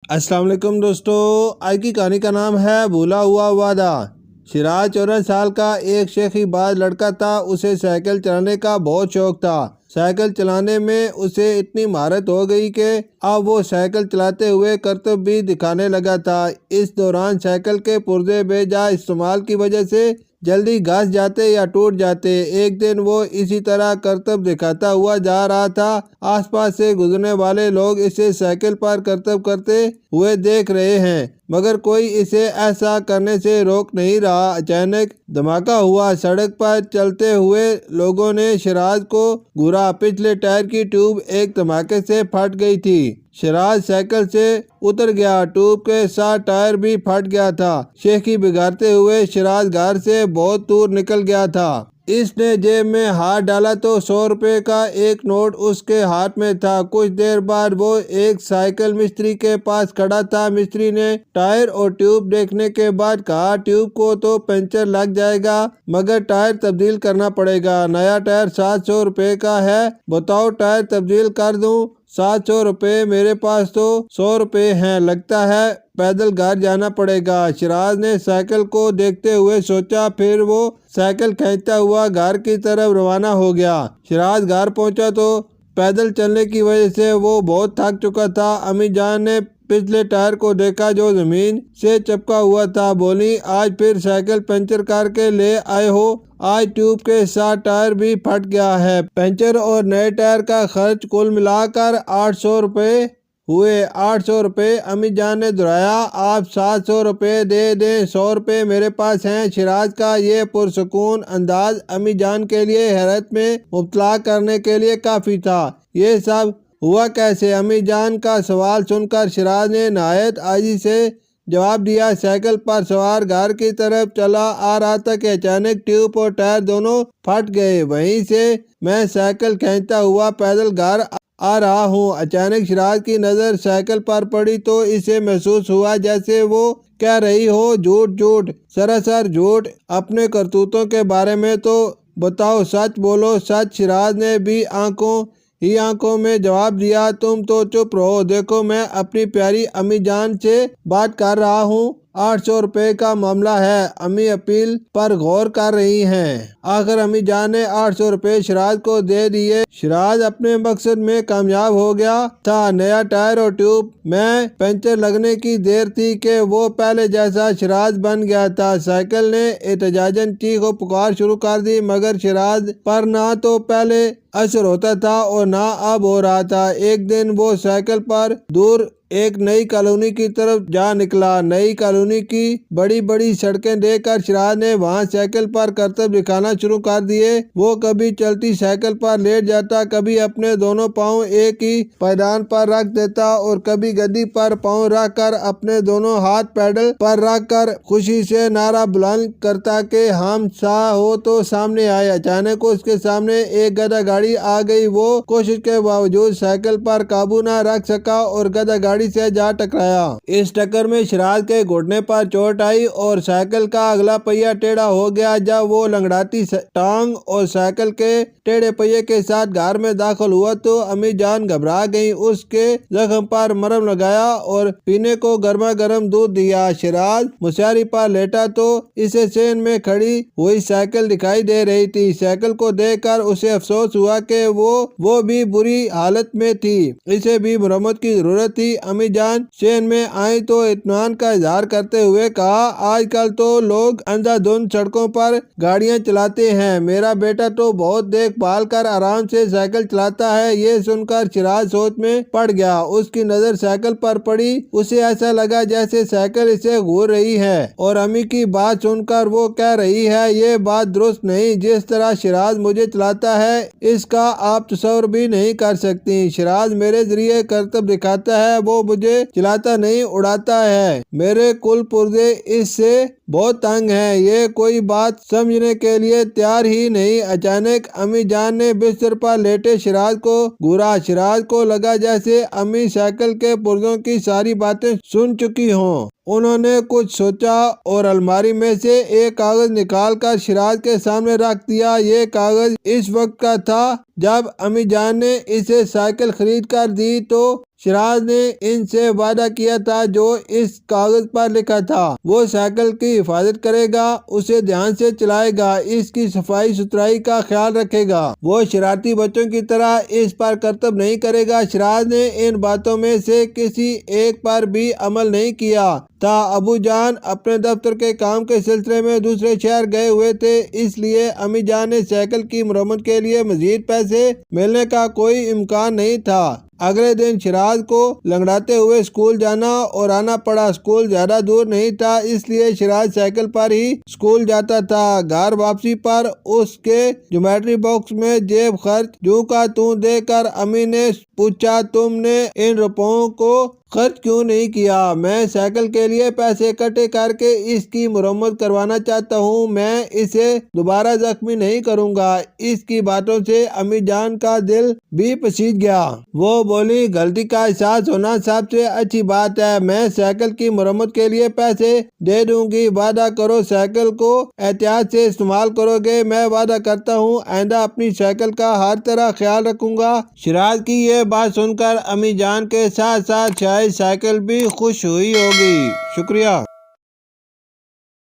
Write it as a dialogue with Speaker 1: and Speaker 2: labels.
Speaker 1: السلام علیکم دوستو، آج کی کہانی کا نام ہے بھولا ہوا وعدہ۔ شراز 14 سال کا ایک شیخی باز لڑکا تھا۔ اسے سائیکل چلانے کا بہت شوق تھا۔ سائیکل چلانے میں اسے اتنی مہارت ہو گئی کہ اب وہ سائیکل چلاتے ہوئے کرتب بھی دکھانے لگا تھا۔ اس دوران سائیکل کے پرزے بے جا استعمال کی وجہ سے جلدی گھس جاتے یا ٹوٹ جاتے۔ ایک دن وہ اسی طرح کرتب دکھاتا ہوا جا رہا تھا۔ آس پاس سے گزرنے والے لوگ اسے سائیکل پر کرتب کرتے ہوئے دیکھ رہے ہیں، مگر کوئی اسے ایسا کرنے سے روک نہیں رہا۔ اچانک دھماکہ ہوا۔ سڑک پر چلتے ہوئے لوگوں نے شراز کو گھورا۔ پچھلے ٹائر کی ٹیوب ایک دھماکے سے پھٹ گئی تھی۔ شراز سائیکل سے اتر گیا۔ ٹیوب کے ساتھ ٹائر بھی پھٹ گیا تھا۔ شیخی بگاڑتے ہوئے شراز گھر سے بہت دور نکل گیا تھا۔ اس نے جیب میں ہاتھ ڈالا تو 100 روپے کا ایک نوٹ اس کے ہاتھ میں تھا۔ کچھ دیر بعد وہ ایک سائیکل مستری کے پاس کھڑا تھا۔ مستری نے ٹائر اور ٹیوب دیکھنے کے بعد کہا، ٹیوب کو تو پنچر لگ جائے گا، مگر ٹائر تبدیل کرنا پڑے گا۔ نیا ٹائر 700 روپے کا ہے، بتاؤ ٹائر تبدیل کر دوں؟ 700 روپے؟ میرے پاس تو 100 روپے ہیں، لگتا ہے پیدل گھر جانا پڑے گا۔ شراز نے سائیکل کو دیکھتے ہوئے سوچا، پھر وہ سائیکل کھینچتا ہوا گھر کی طرف روانہ ہو گیا۔ شراز گھر پہنچا تو پیدل چلنے کی وجہ سے وہ بہت تھک چکا تھا۔ امی جان نے پچھلے ٹائر کو دیکھا جو زمین سے چپکا ہوا تھا۔ بولی، آج پھر سائیکل پنچر کر کے لے آئے ہو؟ آج ٹیوب کے ساتھ ٹائر بھی پھٹ گیا ہے۔ پنچر اور نئے ٹائر کا خرچ کل ملا کر 800 روپے ہوئے۔ 800 روپے؟ امی جان نے دہرایا، آپ 700 روپے دے دیں، 100 روپے میرے پاس ہیں۔ شراز کا یہ پرسکون انداز امی جان کے لیے حیرت میں مبتلا کرنے کے لیے کافی تھا۔ یہ سب ہوا کیسے؟ امی جان کا سوال سن کر شراز نے نہایت عاجزی سے جواب دیا، سائیکل پر سوار گھر کی طرف چلا آ رہا تھا کہ اچانک ٹیوب اور ٹائر دونوں پھٹ گئے۔ وہیں سے میں سائیکل کھینچتا ہوا پیدل گھر آ رہا ہوں۔ اچانک شراز کی نظر سائیکل پر پڑی تو اسے محسوس ہوا جیسے وہ کہہ رہی ہو، جھوٹ جھوٹ، سراسر جھوٹ، اپنے کرتوتوں کے بارے میں تو بتاؤ، سچ بولو، سچ۔ شراز نے بھی آنکھوں میں جواب دیا، تم تو چپ رہو، دیکھو میں اپنی پیاری امی جان سے بات کر رہا ہوں۔ 800 روپے کا معاملہ ہے، امی اپیل پر غور کر رہی ہیں۔ آخر امی جان نے 800 روپے شراز کو دے دیے۔ شراز اپنے مقصد میں کامیاب ہو گیا تھا۔ نیا ٹائر اور ٹیوب میں پنچر لگنے کی دیر تھی کہ وہ پہلے جیسا شراز بن گیا تھا۔ سائیکل نے احتجاجاً چیخ و پکار شروع کر دی، مگر شراز پر نہ تو پہلے اثر ہوتا تھا اور نہ اب ہو رہا تھا۔ ایک دن وہ سائیکل پر دور ایک نئی کالونی کی طرف جا نکلا۔ نئی کالونی کی بڑی بڑی سڑکیں دیکھ کر شراز نے وہاں سائیکل پر کرتب دکھانا شروع کر دیے۔ وہ کبھی چلتی سائیکل پر لیٹ جاتا، کبھی اپنے دونوں پاؤں ایک ہی پائیدان پر رکھ دیتا اور کبھی گدی پر پاؤں رکھ کر اپنے دونوں ہاتھ پیڈل پر رکھ کر خوشی سے نعرہ بلند کرتا کہ ہم سا ہو تو سامنے آئے۔ اچانک اس کے سامنے ایک گدھا گاڑی آ گئی۔ وہ کوشش کے باوجود سائیکل پر قابو نہ رکھ سکا اور گدھا گاڑی سے جا ٹکرایا۔ اس ٹکر میں شراز کے گھٹنے پر چوٹ آئی اور سائیکل کا اگلا پہیہ ٹیڑھا ہو گیا۔ جب وہ لنگڑاتی ٹانگ اور سائیکل کے ٹیڑھے پہیے کے ساتھ گھر میں داخل ہوا تو امی جان گھبرا گئیں۔ اس کے زخم پر مرہم لگایا اور پینے کو گرما گرم دودھ دیا۔ شراز مسیاری پر لیٹا تو اسے صحن میں کھڑی ہوئی سائیکل دکھائی دے رہی تھی۔ سائیکل کو دیکھ کر اسے افسوس ہوا کہ وہ بھی بری حالت میں تھی، اسے بھی مرمت کی ضرورت تھی۔ امی جان صحن میں آئیں تو اطمینان کا اظہار کرتے ہوئے کہا، آج کل تو لوگ اندھا دھند سڑکوں پر گاڑیاں چلاتے ہیں، میرا بیٹا تو بہت دیکھ بھال کر آرام سے سائیکل چلاتا ہے۔ یہ سن کر شراز سوچ میں پڑ گیا۔ اس کی نظر سائیکل پر پڑی، اسے ایسا لگا جیسے سائیکل اسے گھور رہی ہے اور امی کی بات سن کر وہ کہہ رہی ہے، یہ بات درست نہیں، جس طرح شراز مجھے چلاتا ہے اس کا آپ تصور بھی نہیں کر سکتی۔ شراز میرے ذریعے کرتب دکھاتا ہے، وہ مجھے چلاتا نہیں، اڑاتا ہے۔ میرے کل پرزے اس سے بہت تنگ ہیں، یہ کوئی بات سمجھنے کے لیے تیار ہی نہیں۔ اچانک امی جان نے بستر پر لیٹے شراز کو گھورا۔ شراز کو لگا جیسے امی سائیکل کے پرزوں کی ساری باتیں سن چکی ہوں۔ انہوں نے کچھ سوچا اور الماری میں سے ایک کاغذ نکال کر شراز کے سامنے رکھ دیا۔ یہ کاغذ اس وقت کا تھا جب امی جان نے اسے سائیکل خرید کر دی تو شراز نے ان سے وعدہ کیا تھا جو اس کاغذ پر لکھا تھا۔ وہ سائیکل کی حفاظت کرے گا، اسے دھیان سے چلائے گا، اس کی صفائی ستھرائی کا خیال رکھے گا۔ وہ شرارتی بچوں کی طرح اس پر کرتب نہیں کرے گا۔ شراز نے ان باتوں میں سے کسی ایک پر بھی عمل نہیں کیا تھا۔ ابو جان اپنے دفتر کے کام کے سلسلے میں دوسرے شہر گئے ہوئے تھے، اس لیے امی جان نے سائیکل کی مرمت کے لیے مزید پیسے ملنے کا کوئی امکان نہیں تھا۔ اگلے دن شراز کو لنگڑاتے ہوئے اسکول جانا اور آنا پڑا۔ اسکول زیادہ دور نہیں تھا، اس لیے شراز سائیکل پر ہی اسکول جاتا تھا۔ گھر واپسی پر اس کے جیومیٹری باکس میں جیب خرچ جوں کا توں دے کر امی نے پوچھا، تم نے ان روپوں کو خرچ کیوں نہیں کیا؟ میں سائیکل کے لیے پیسے اکٹھے کر کے اس کی مرمت کروانا چاہتا ہوں، میں اسے دوبارہ زخمی نہیں کروں گا۔ اس کی باتوں سے امی جان کا دل بھی پسیج گیا۔ وہ بولی، غلطی کا احساس ہونا سب سے اچھی بات ہے، میں سائیکل کی مرمت کے لیے پیسے دے دوں گی، وعدہ کرو سائیکل کو احتیاط سے استعمال کرو گے۔ میں وعدہ کرتا ہوں آئندہ اپنی سائیکل کا ہر طرح خیال رکھوں گا۔ شراز کی یہ بات سن کر امی جان کے ساتھ ساتھ شاید سائیکل بھی خوش ہوئی ہوگی۔ شکریہ۔